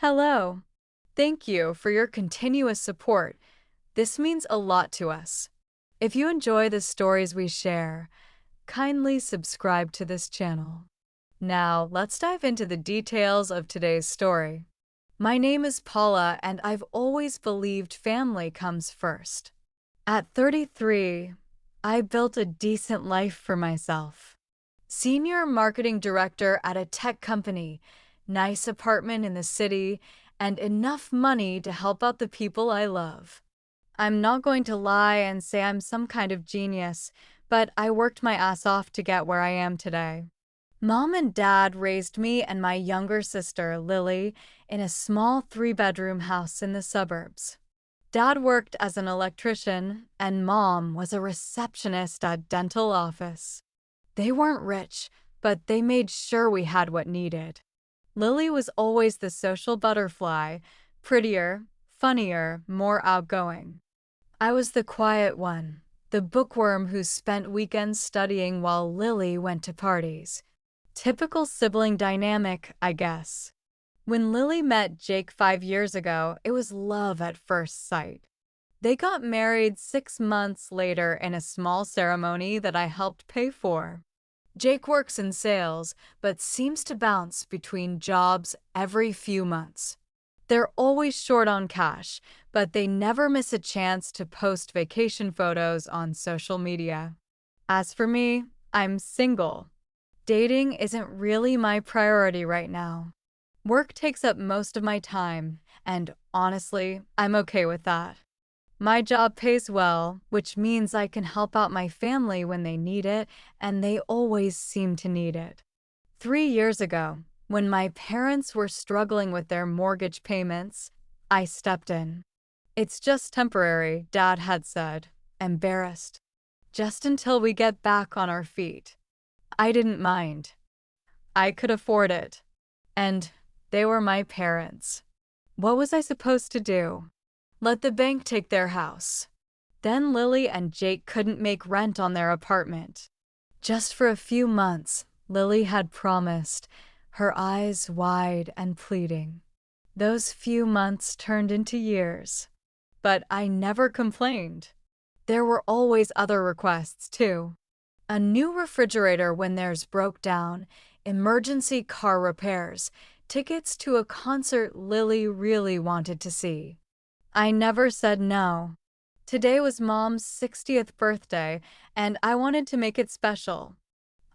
Hello. Thank you for your continuous support. This means a lot to us. If you enjoy the stories we share, kindly subscribe to this channel. Now, let's dive into the details of today's story. My name is Paula, and I've always believed family comes first. At 33, I built a decent life for myself. Senior marketing director at a tech company, nice apartment in the city, and enough money to help out the people I love. I'm not going to lie and say I'm some kind of genius, but I worked my ass off to get where I am today. Mom and Dad raised me and my younger sister, Lily, in a small 3-bedroom house in the suburbs. Dad worked as an electrician, and Mom was a receptionist at dental office. They weren't rich, but they made sure we had what needed. Lily was always the social butterfly, prettier, funnier, more outgoing. I was the quiet one, the bookworm who spent weekends studying while Lily went to parties. Typical sibling dynamic, I guess. When Lily met Jake 5 years ago, it was love at first sight. They got married 6 months later in a small ceremony that I helped pay for. Jake works in sales, but seems to bounce between jobs every few months. They're always short on cash, but they never miss a chance to post vacation photos on social media. As for me, I'm single. Dating isn't really my priority right now. Work takes up most of my time, and honestly, I'm okay with that. My job pays well, which means I can help out my family when they need it, and they always seem to need it. 3 years ago, when my parents were struggling with their mortgage payments, I stepped in. It's just temporary, Dad had said, embarrassed. Just until we get back on our feet. I didn't mind. I could afford it. And they were my parents. What was I supposed to do? Let the bank take their house. Then Lily and Jake couldn't make rent on their apartment. Just for a few months, Lily had promised, her eyes wide and pleading. Those few months turned into years. But I never complained. There were always other requests, too. A new refrigerator when theirs broke down, emergency car repairs, tickets to a concert Lily really wanted to see. I never said no. Today was Mom's 60th birthday, and I wanted to make it special.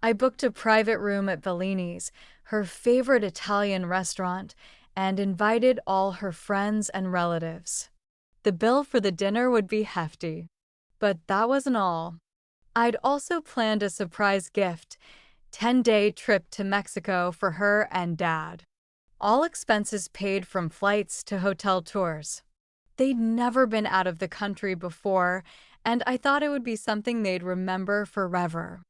I booked a private room at Bellini's, her favorite Italian restaurant, and invited all her friends and relatives. The bill for the dinner would be hefty. But that wasn't all. I'd also planned a surprise gift, 10-day trip to Mexico for her and Dad. All expenses paid from flights to hotel tours. They'd never been out of the country before, and I thought it would be something they'd remember forever.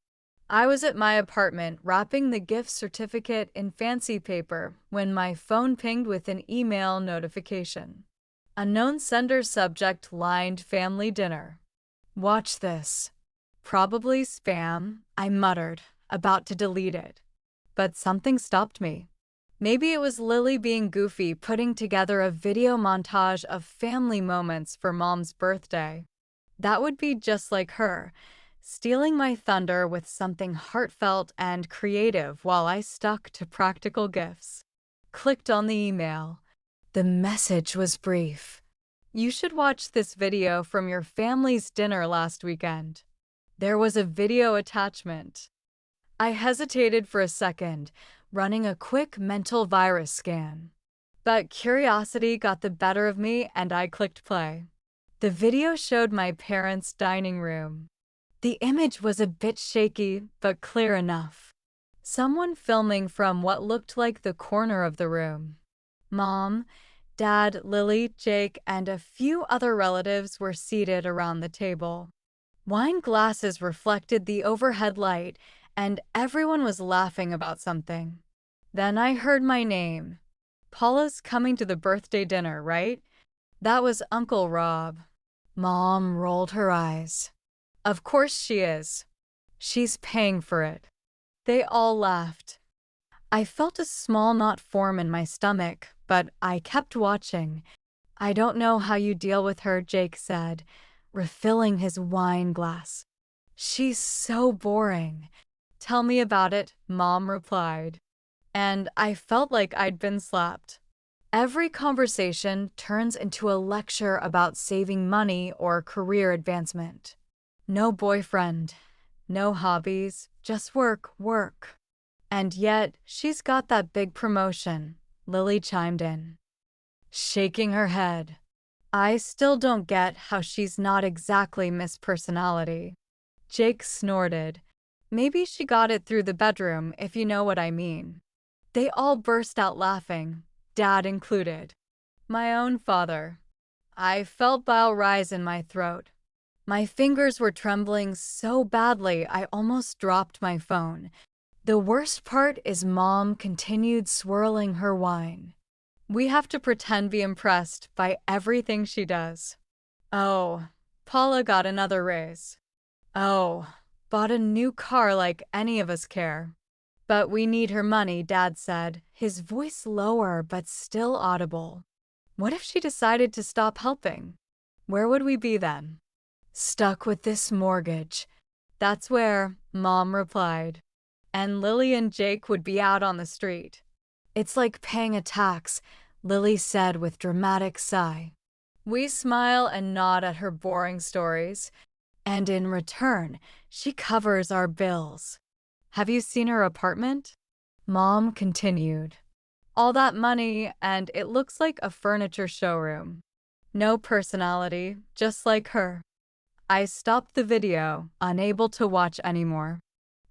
I was at my apartment wrapping the gift certificate in fancy paper when my phone pinged with an email notification. Unknown sender, subject lined family dinner. Watch this. Probably spam, I muttered, about to delete it. But something stopped me. Maybe it was Lily being goofy, putting together a video montage of family moments for Mom's birthday. That would be just like her, stealing my thunder with something heartfelt and creative while I stuck to practical gifts. Clicked on the email. The message was brief. You should watch this video from your family's dinner last weekend. There was a video attachment. I hesitated for a second, running a quick mental virus scan. But curiosity got the better of me and I clicked play. The video showed my parents' dining room. The image was a bit shaky, but clear enough. Someone filming from what looked like the corner of the room. Mom, Dad, Lily, Jake, and a few other relatives were seated around the table. Wine glasses reflected the overhead light, and everyone was laughing about something. Then I heard my name. Paula's coming to the birthday dinner, right? That was Uncle Rob. Mom rolled her eyes. Of course she is. She's paying for it. They all laughed. I felt a small knot form in my stomach, but I kept watching. I don't know how you deal with her, Jake said, refilling his wine glass. She's so boring. Tell me about it, Mom replied. And I felt like I'd been slapped. Every conversation turns into a lecture about saving money or career advancement. No boyfriend, no hobbies, just work, work. And yet, she's got that big promotion, Lily chimed in, shaking her head. I still don't get how she's not exactly Miss Personality. Jake snorted. Maybe she got it through the bedroom, if you know what I mean. They all burst out laughing, Dad included. My own father. I felt bile rise in my throat. My fingers were trembling so badly I almost dropped my phone. The worst part is Mom continued swirling her wine. We have to pretend be impressed by everything she does. Oh, Paula got another raise. Oh, bought a new car like any of us care. But we need her money, Dad said, his voice lower but still audible. What if she decided to stop helping? Where would we be then? Stuck with this mortgage. That's where, Mom replied. And Lily and Jake would be out on the street. It's like paying a tax, Lily said with dramatic sigh. We smile and nod at her boring stories, and in return, she covers our bills. Have you seen her apartment? Mom continued. All that money, and it looks like a furniture showroom. No personality, just like her. I stopped the video, unable to watch anymore.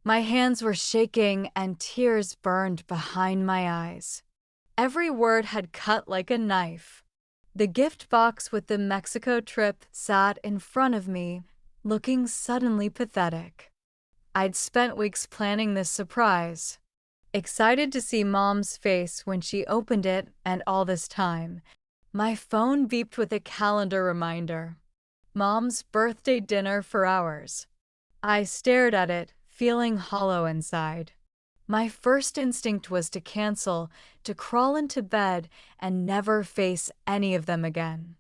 My hands were shaking and tears burned behind my eyes. Every word had cut like a knife. The gift box with the Mexico trip sat in front of me, looking suddenly pathetic. I'd spent weeks planning this surprise. Excited to see Mom's face when she opened it, and all this time, my phone beeped with a calendar reminder. Mom's birthday dinner for hours. I stared at it, feeling hollow inside. My first instinct was to cancel, to crawl into bed and never face any of them again.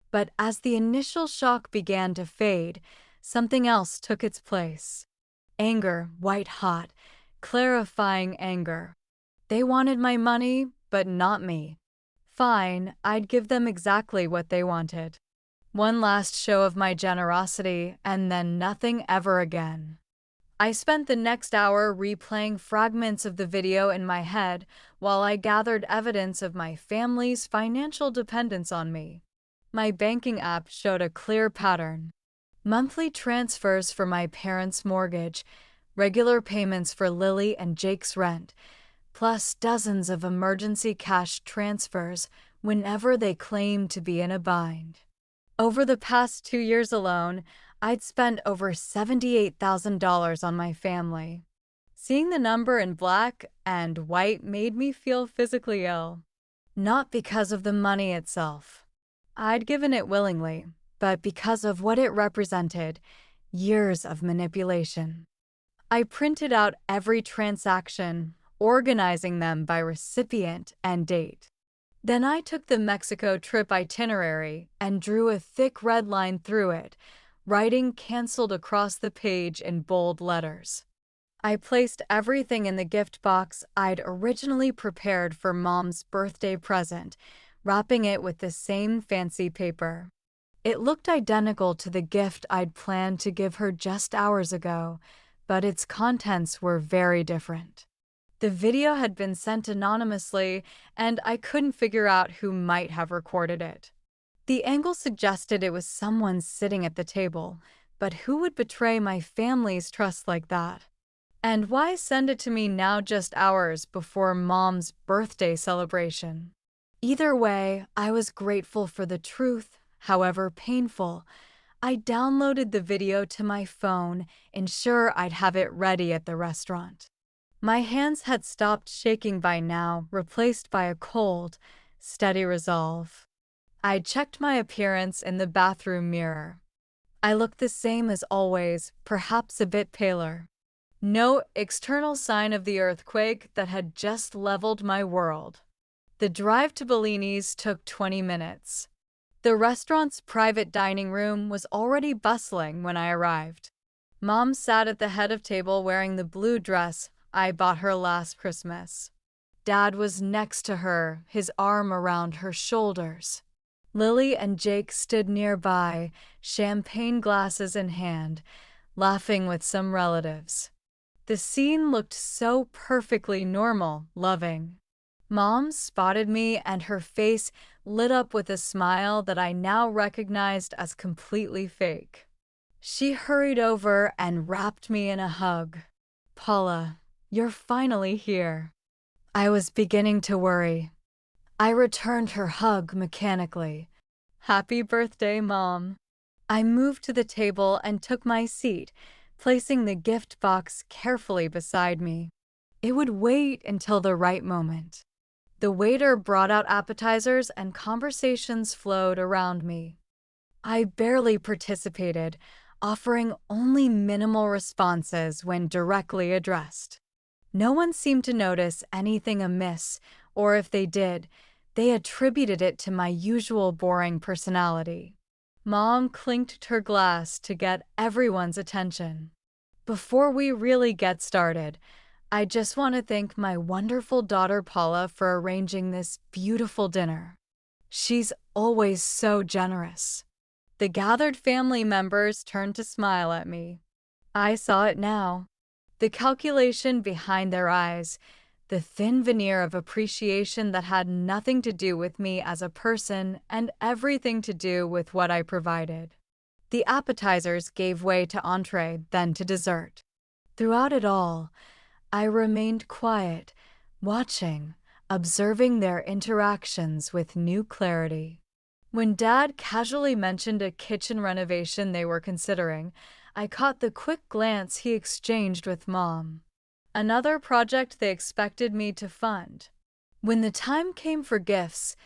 But as the initial shock began to fade, something else took its place. Anger, white hot, clarifying anger. They wanted my money, but not me. Fine, I'd give them exactly what they wanted. One last show of my generosity, and then nothing ever again. I spent the next hour replaying fragments of the video in my head while I gathered evidence of my family's financial dependence on me. My banking app showed a clear pattern. Monthly transfers for my parents' mortgage, regular payments for Lily and Jake's rent, plus dozens of emergency cash transfers whenever they claimed to be in a bind. Over the past 2 years alone, I'd spent over $78,000 on my family. Seeing the number in black and white made me feel physically ill. Not because of the money itself. I'd given it willingly, but because of what it represented, years of manipulation. I printed out every transaction, organizing them by recipient and date. Then I took the Mexico trip itinerary and drew a thick red line through it, writing "canceled" across the page in bold letters. I placed everything in the gift box I'd originally prepared for Mom's birthday present, wrapping it with the same fancy paper. It looked identical to the gift I'd planned to give her just hours ago, but its contents were very different. The video had been sent anonymously, and I couldn't figure out who might have recorded it. The angle suggested it was someone sitting at the table, but who would betray my family's trust like that? And why send it to me now just hours before Mom's birthday celebration? Either way, I was grateful for the truth, however painful. I downloaded the video to my phone, ensure I'd have it ready at the restaurant. My hands had stopped shaking by now, replaced by a cold, steady resolve. I checked my appearance in the bathroom mirror. I looked the same as always, perhaps a bit paler. No external sign of the earthquake that had just leveled my world. The drive to Bellini's took 20 minutes. The restaurant's private dining room was already bustling when I arrived. Mom sat at the head of table wearing the blue dress I bought her last Christmas. Dad was next to her, his arm around her shoulders. Lily and Jake stood nearby, champagne glasses in hand, laughing with some relatives. The scene looked so perfectly normal, loving. Mom spotted me and her face lit up with a smile that I now recognized as completely fake. She hurried over and wrapped me in a hug. "Paula, you're finally here." I was beginning to worry. I returned her hug mechanically. "Happy birthday, Mom." I moved to the table and took my seat, placing the gift box carefully beside me. It would wait until the right moment. The waiter brought out appetizers and conversations flowed around me. I barely participated, offering only minimal responses when directly addressed. No one seemed to notice anything amiss, or if they did, they attributed it to my usual boring personality. Mom clinked her glass to get everyone's attention. "Before we really get started, I just want to thank my wonderful daughter Paula for arranging this beautiful dinner. She's always so generous." The gathered family members turned to smile at me. I saw it now. The calculation behind their eyes, the thin veneer of appreciation that had nothing to do with me as a person and everything to do with what I provided. The appetizers gave way to entree, then to dessert. Throughout it all, I remained quiet, watching, observing their interactions with new clarity. When Dad casually mentioned a kitchen renovation they were considering, I caught the quick glance he exchanged with Mom. Another project they expected me to fund. When the time came for gifts,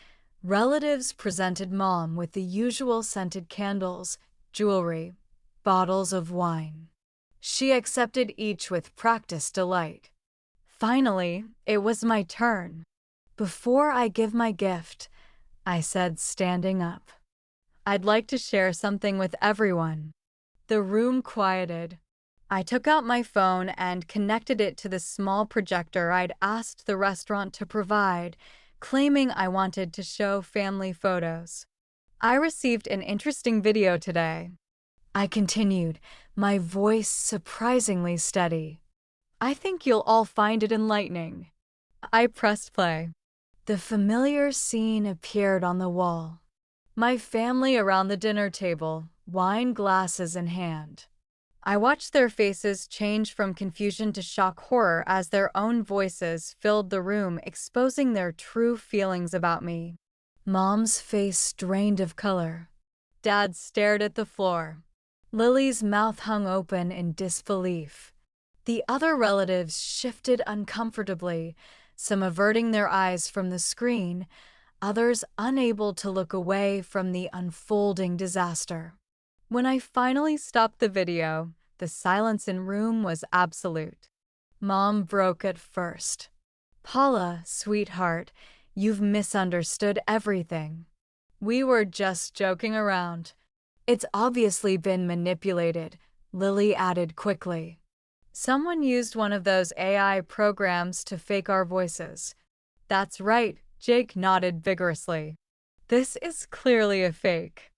relatives presented Mom with the usual scented candles, jewelry, bottles of wine. She accepted each with practiced delight. Finally, it was my turn. "Before I give my gift," I said, standing up, "I'd like to share something with everyone." The room quieted. I took out my phone and connected it to the small projector I'd asked the restaurant to provide, claiming I wanted to show family photos. "I received an interesting video today," I continued, my voice surprisingly steady. "I think you'll all find it enlightening." I pressed play. The familiar scene appeared on the wall. My family around the dinner table, wine glasses in hand. I watched their faces change from confusion to shock horror as their own voices filled the room, exposing their true feelings about me. Mom's face drained of color. Dad stared at the floor. Lily's mouth hung open in disbelief. The other relatives shifted uncomfortably, some averting their eyes from the screen, others unable to look away from the unfolding disaster. When I finally stopped the video, the silence in room was absolute. Mom broke it first. "Paula, sweetheart, you've misunderstood everything. We were just joking around. It's obviously been manipulated," Lily added quickly. "Someone used one of those AI programs to fake our voices." "That's right," Jake nodded vigorously. "This is clearly a fake."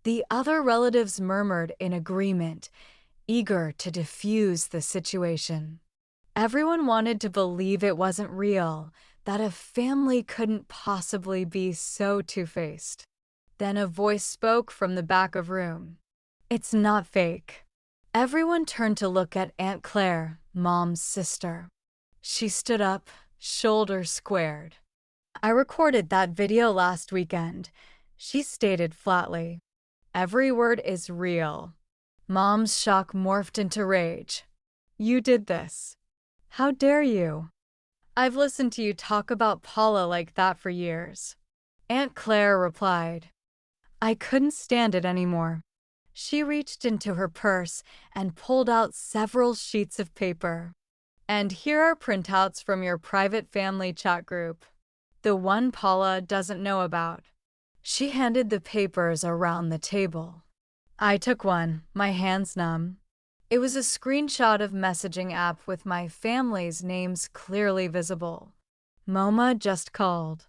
The other relatives murmured in agreement, eager to diffuse the situation. Everyone wanted to believe it wasn't real, that a family couldn't possibly be so two-faced. Then a voice spoke from the back of room. "It's not fake." Everyone turned to look at Aunt Claire, Mom's sister. She stood up, shoulders squared. "I recorded that video last weekend," she stated flatly. "Every word is real." Mom's shock morphed into rage. "You did this. How dare you? I've listened to you talk about Paula like that for years." Aunt Claire replied. I couldn't stand it anymore. She reached into her purse and pulled out several sheets of paper. And here are printouts from your private family chat group, the one Paula doesn't know about. She handed the papers around the table. I took one, my hands numb. It was a screenshot of messaging app with my family's names clearly visible. Moma just called.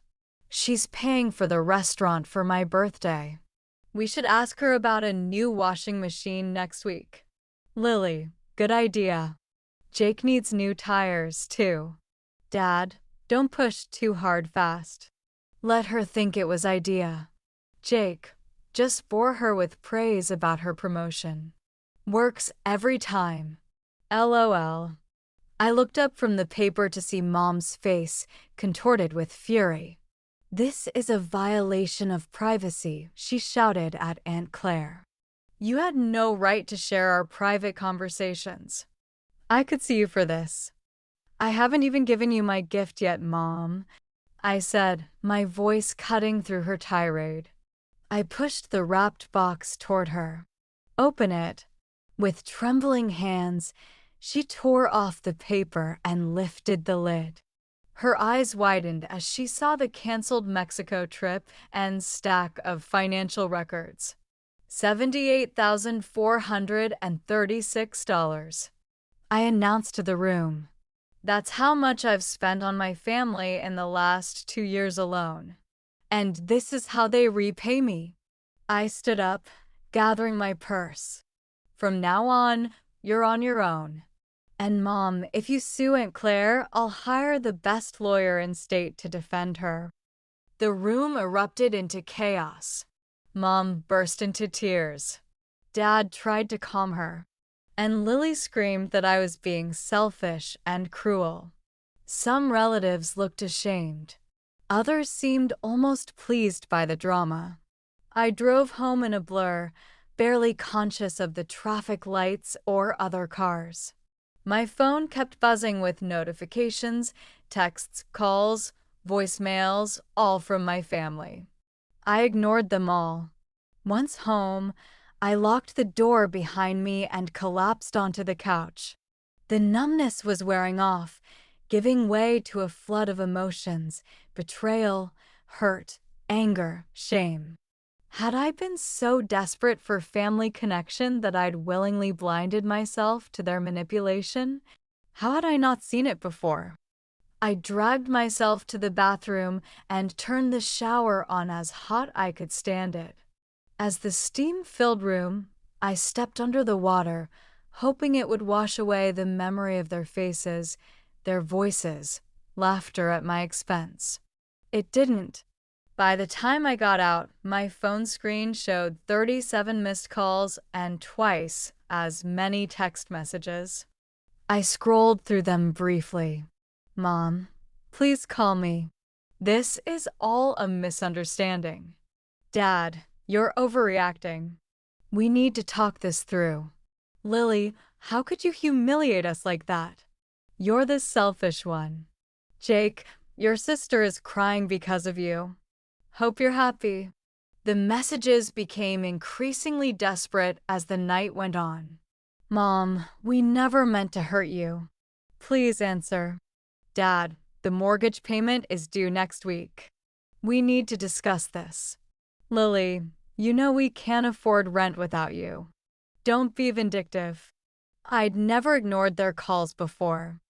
She's paying for the restaurant for my birthday. We should ask her about a new washing machine next week. Lily, good idea. Jake needs new tires, too. Dad, don't push too hard fast. Let her think it was idea. Jake, just bore her with praise about her promotion. Works every time. LOL. I looked up from the paper to see Mom's face, contorted with fury. This is a violation of privacy, she shouted at Aunt Claire. You had no right to share our private conversations. I could see you for this. I haven't even given you my gift yet, Mom, I said, my voice cutting through her tirade. I pushed the wrapped box toward her. Open it. With trembling hands, she tore off the paper and lifted the lid. Her eyes widened as she saw the canceled Mexico trip and stack of financial records. $78,436. I announced to the room. That's how much I've spent on my family in the last 2 years alone. And this is how they repay me. I stood up, gathering my purse. From now on, you're on your own. And Mom, if you sue Aunt Claire, I'll hire the best lawyer in state to defend her. The room erupted into chaos. Mom burst into tears. Dad tried to calm her. And Lily screamed that I was being selfish and cruel. Some relatives looked ashamed. Others seemed almost pleased by the drama. I drove home in a blur, barely conscious of the traffic lights or other cars. My phone kept buzzing with notifications, texts, calls, voicemails, all from my family. I ignored them all. Once home, I locked the door behind me and collapsed onto the couch. The numbness was wearing off, giving way to a flood of emotions: betrayal, hurt, anger, shame. Had I been so desperate for family connection that I'd willingly blinded myself to their manipulation? How had I not seen it before? I dragged myself to the bathroom and turned the shower on as hot I could stand it. As the steam-filled room, I stepped under the water, hoping it would wash away the memory of their faces, their voices, laughter at my expense. It didn't. By the time I got out, my phone screen showed 37 missed calls and twice as many text messages. I scrolled through them briefly. Mom, please call me. This is all a misunderstanding. Dad, you're overreacting. We need to talk this through. Lily, how could you humiliate us like that? You're the selfish one. Jake, your sister is crying because of you. Hope you're happy. The messages became increasingly desperate as the night went on. Mom, we never meant to hurt you. Please answer. Dad, the mortgage payment is due next week. We need to discuss this. Lily, you know we can't afford rent without you. Don't be vindictive. I'd never ignored their calls before.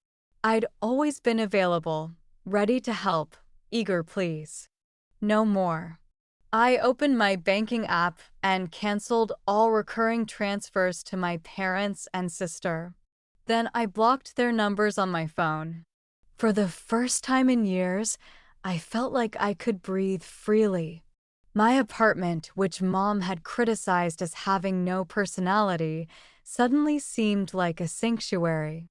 I'd always been available, ready to help, eager please. No more. I opened my banking app and canceled all recurring transfers to my parents and sister. Then I blocked their numbers on my phone. For the first time in years, I felt like I could breathe freely. My apartment, which Mom had criticized as having no personality, suddenly seemed like a sanctuary.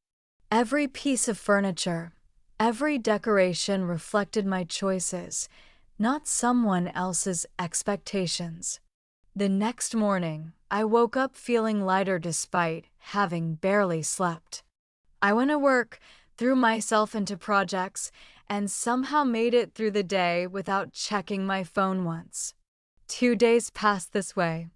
Every piece of furniture, every decoration reflected my choices, not someone else's expectations. The next morning, I woke up feeling lighter despite having barely slept. I went to work, threw myself into projects, and somehow made it through the day without checking my phone once. 2 days passed this way.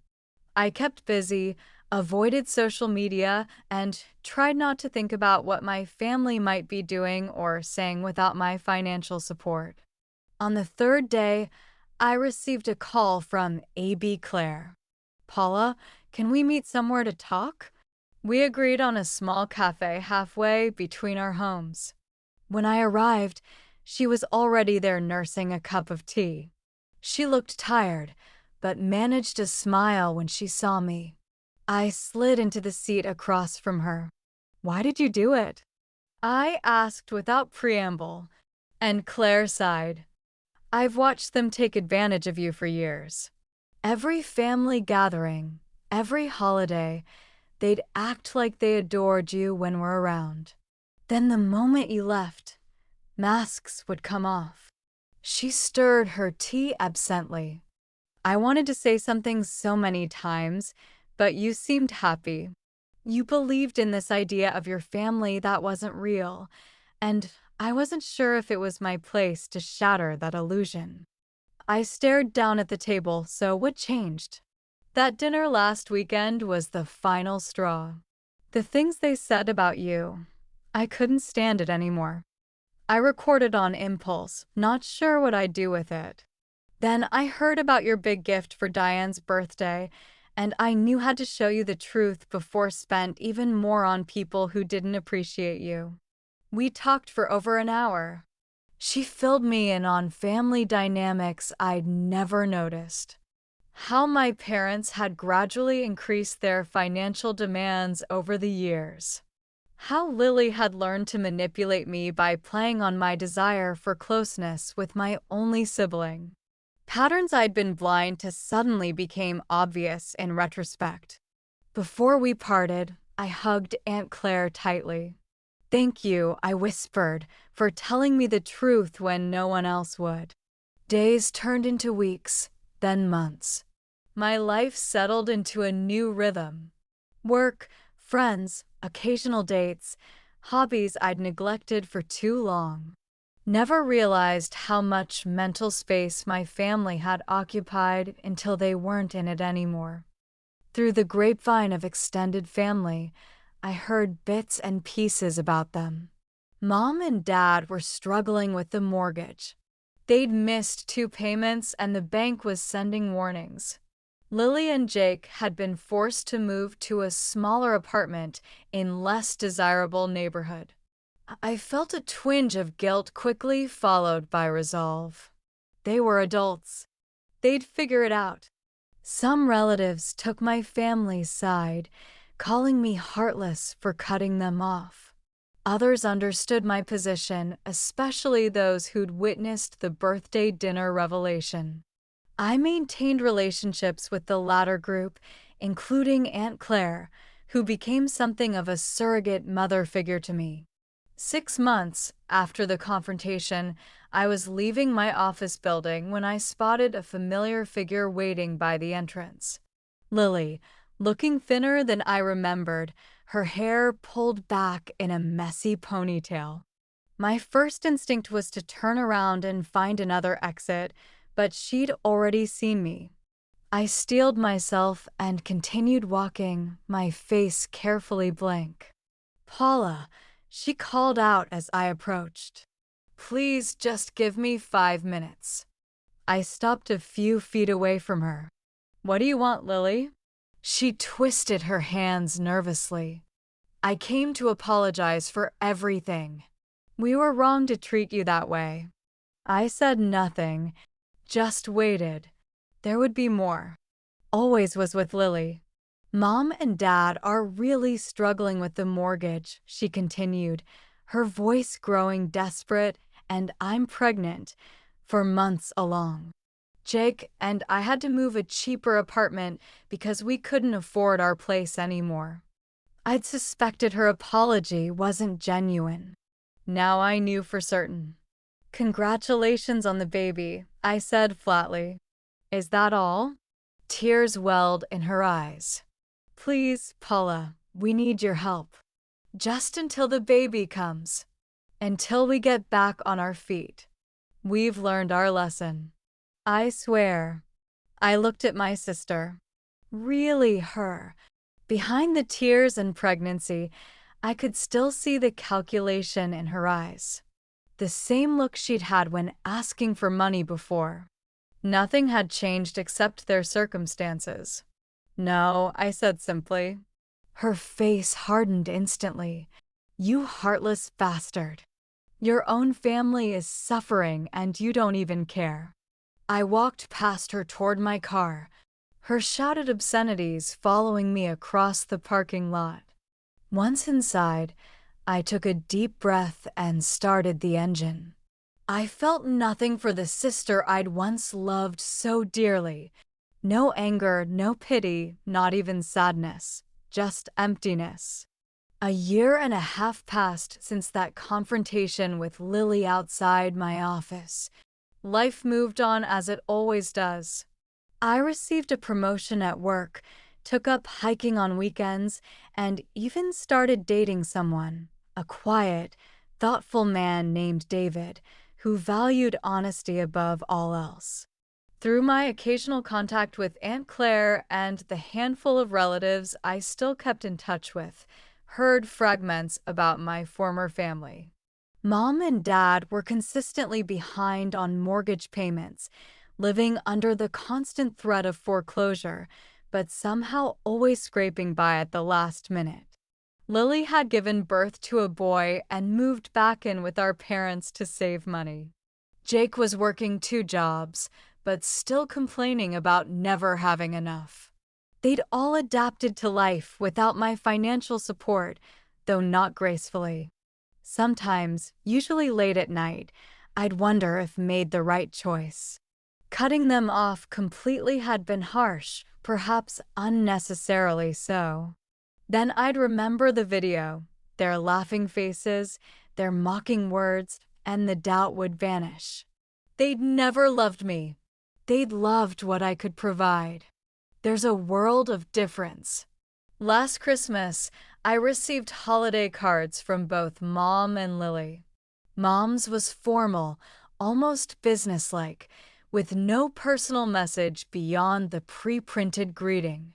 I kept busy, avoided social media, and tried not to think about what my family might be doing or saying without my financial support. On the third day, I received a call from AB Claire. Paula, can we meet somewhere to talk? We agreed on a small cafe halfway between our homes. When I arrived, she was already there nursing a cup of tea. She looked tired, but managed to smile when she saw me. I slid into the seat across from her. Why did you do it? I asked without preamble, and Claire sighed. I've watched them take advantage of you for years. Every family gathering, every holiday, they'd act like they adored you when we're around. Then the moment you left, masks would come off. She stirred her tea absently. I wanted to say something so many times, but you seemed happy. You believed in this idea of your family that wasn't real, and I wasn't sure if it was my place to shatter that illusion. I stared down at the table, so what changed? That dinner last weekend was the final straw. The things they said about you, I couldn't stand it anymore. I recorded on impulse, not sure what I'd do with it. Then I heard about your big gift for Diane's birthday, and I knew how to show you the truth before spent even more on people who didn't appreciate you. We talked for over an hour. She filled me in on family dynamics I'd never noticed. How my parents had gradually increased their financial demands over the years. How Lily had learned to manipulate me by playing on my desire for closeness with my only sibling. Patterns I'd been blind to suddenly became obvious in retrospect. Before we parted, I hugged Aunt Claire tightly. Thank you, I whispered, for telling me the truth when no one else would. Days turned into weeks, then months. My life settled into a new rhythm. Work, friends, occasional dates, hobbies I'd neglected for too long. Never realized how much mental space my family had occupied until they weren't in it anymore. Through the grapevine of extended family, I heard bits and pieces about them. Mom and Dad were struggling with the mortgage. They'd missed 2 payments and the bank was sending warnings. Lily and Jake had been forced to move to a smaller apartment in less desirable neighborhood. I felt a twinge of guilt quickly followed by resolve. They were adults. They'd figure it out. Some relatives took my family's side, calling me heartless for cutting them off. Others understood my position, especially those who'd witnessed the birthday dinner revelation. I maintained relationships with the latter group, including Aunt Claire, who became something of a surrogate mother figure to me. 6 months after the confrontation, I was leaving my office building when I spotted a familiar figure waiting by the entrance. Lily, looking thinner than I remembered, her hair pulled back in a messy ponytail. My first instinct was to turn around and find another exit, but she'd already seen me. I steeled myself and continued walking, my face carefully blank. Paula, she called out as I approached. Please just give me 5 minutes. I stopped a few feet away from her. What do you want, Lily? She twisted her hands nervously. I came to apologize for everything. We were wrong to treat you that way. I said nothing, just waited. There would be more. Always was with Lily. Mom and Dad are really struggling with the mortgage, she continued, her voice growing desperate, and I'm pregnant, for months along. Jake and I had to move a cheaper apartment because we couldn't afford our place anymore. I'd suspected her apology wasn't genuine. Now I knew for certain. Congratulations on the baby, I said flatly. Is that all? Tears welled in her eyes. Please, Paula, we need your help. Just until the baby comes. Until we get back on our feet. We've learned our lesson. I swear. I looked at my sister. really her. Behind the tears and pregnancy, I could still see the calculation in her eyes. The same look she'd had when asking for money before. Nothing had changed except their circumstances. "No," I said simply. Her face hardened instantly. "You heartless bastard. Your own family is suffering and you don't even care." I walked past her toward my car, her shouted obscenities following me across the parking lot. Once inside, I took a deep breath and started the engine. I felt nothing for the sister I'd once loved so dearly. No anger, no pity, not even sadness, just emptiness. A year and a half passed since that confrontation with Lily outside my office. Life moved on as it always does. I received a promotion at work, took up hiking on weekends, and even started dating someone, a quiet, thoughtful man named David, who valued honesty above all else. Through my occasional contact with Aunt Claire and the handful of relatives I still kept in touch with, heard fragments about my former family. Mom and Dad were consistently behind on mortgage payments, living under the constant threat of foreclosure, but somehow always scraping by at the last minute. Lily had given birth to a boy and moved back in with our parents to save money. Jake was working 2 jobs, but still complaining about never having enough. They'd all adapted to life without my financial support, though not gracefully. Sometimes, usually late at night, I'd wonder if made the right choice. Cutting them off completely had been harsh, perhaps unnecessarily so. Then I'd remember the video, their laughing faces, their mocking words, and the doubt would vanish. They'd never loved me. They'd loved what I could provide. There's a world of difference. Last Christmas, I received holiday cards from both Mom and Lily. Mom's was formal, almost businesslike, with no personal message beyond the pre-printed greeting.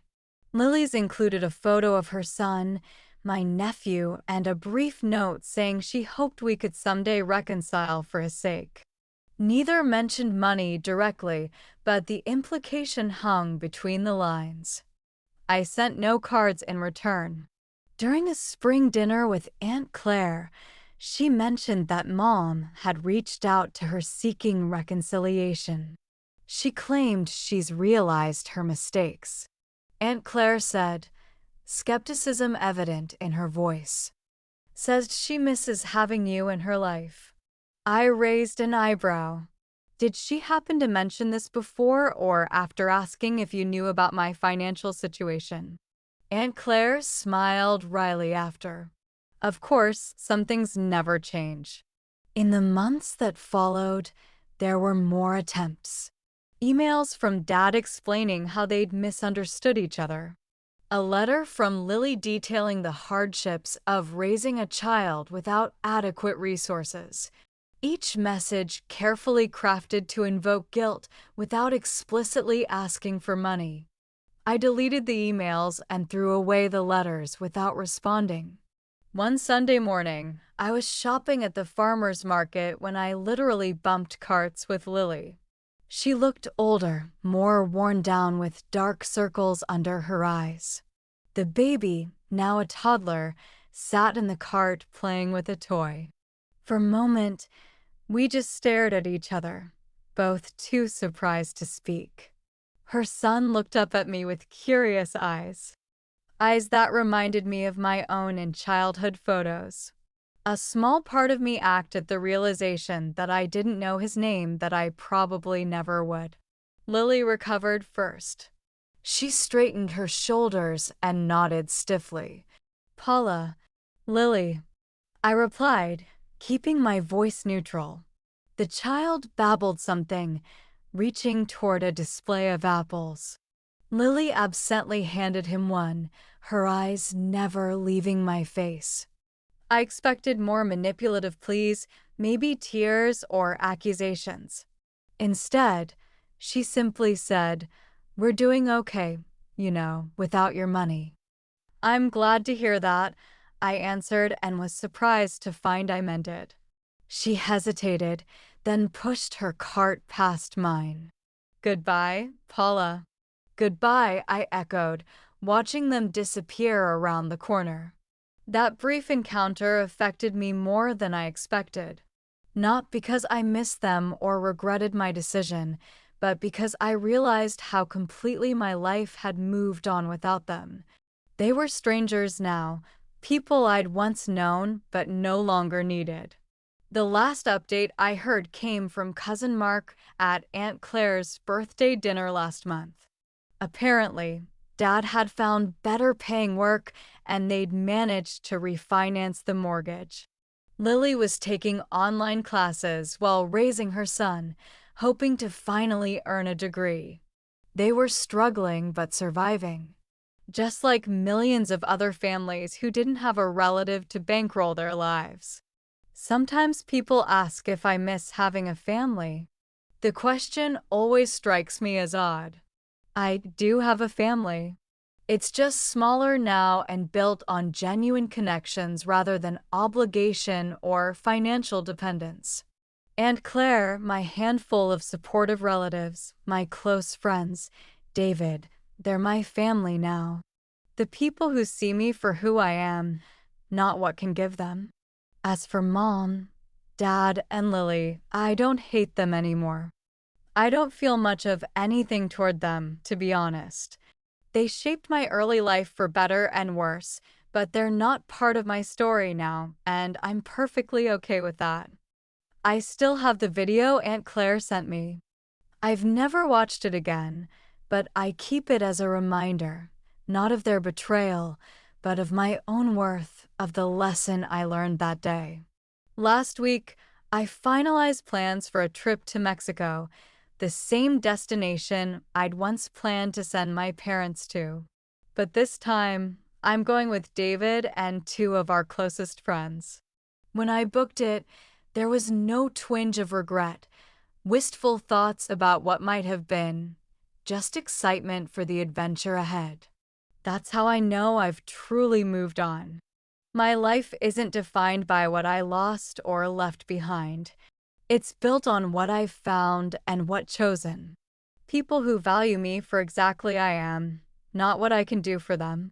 Lily's included a photo of her son, my nephew, and a brief note saying she hoped we could someday reconcile for his sake. Neither mentioned money directly, but the implication hung between the lines. I sent no cards in return. During a spring dinner with Aunt Claire, she mentioned that Mom had reached out to her seeking reconciliation. She claimed she's realized her mistakes. Aunt Claire said, skepticism evident in her voice. Says she misses having you in her life. I raised an eyebrow. Did she happen to mention this before or after asking if you knew about my financial situation? Aunt Claire smiled wryly after. Of course, some things never change. In the months that followed, there were more attempts. Emails from Dad explaining how they'd misunderstood each other. A letter from Lily detailing the hardships of raising a child without adequate resources. Each message carefully crafted to invoke guilt without explicitly asking for money. I deleted the emails and threw away the letters without responding. One Sunday morning, I was shopping at the farmer's market when I literally bumped carts with Lily. She looked older, more worn down with dark circles under her eyes. The baby, now a toddler, sat in the cart playing with a toy. For a moment, we just stared at each other, both too surprised to speak. Her son looked up at me with curious eyes. Eyes that reminded me of my own in childhood photos. A small part of me ached at the realization that I didn't know his name, that I probably never would. Lily recovered first. She straightened her shoulders and nodded stiffly. Paula, Lily, I replied, keeping my voice neutral. The child babbled something, reaching toward a display of apples. Lily absently handed him one, her eyes never leaving my face. I expected more manipulative pleas, maybe tears or accusations. Instead, she simply said, "We're doing okay. without your money. I'm glad to hear that, I answered and was surprised to find I meant it. She hesitated, then pushed her cart past mine. Goodbye, Paula. Goodbye, I echoed, watching them disappear around the corner. That brief encounter affected me more than I expected. Not because I missed them or regretted my decision, but because I realized how completely my life had moved on without them. They were strangers now, people I'd once known but no longer needed. The last update I heard came from Cousin Mark at Aunt Claire's birthday dinner last month. Apparently, Dad had found better paying work and they'd managed to refinance the mortgage. Lily was taking online classes while raising her son, hoping to finally earn a degree. They were struggling but surviving. Just like millions of other families who didn't have a relative to bankroll their lives. Sometimes people ask if I miss having a family. The question always strikes me as odd. I do have a family. It's just smaller now and built on genuine connections rather than obligation or financial dependence. Aunt Claire, my handful of supportive relatives, my close friends, David, they're my family now. The people who see me for who I am, not what can give them. As for Mom, Dad, and Lily, I don't hate them anymore. I don't feel much of anything toward them, to be honest. They shaped my early life for better and worse, but they're not part of my story now, and I'm perfectly okay with that. I still have the video Aunt Claire sent me. I've never watched it again, but I keep it as a reminder, not of their betrayal, but of my own worth, of the lesson I learned that day. Last week, I finalized plans for a trip to Mexico, the same destination I'd once planned to send my parents to. But this time, I'm going with David and two of our closest friends. When I booked it, there was no twinge of regret, wistful thoughts about what might have been, just excitement for the adventure ahead. That's how I know I've truly moved on. My life isn't defined by what I lost or left behind. It's built on what I've found and what chosen. People who value me for exactly I am, not what I can do for them.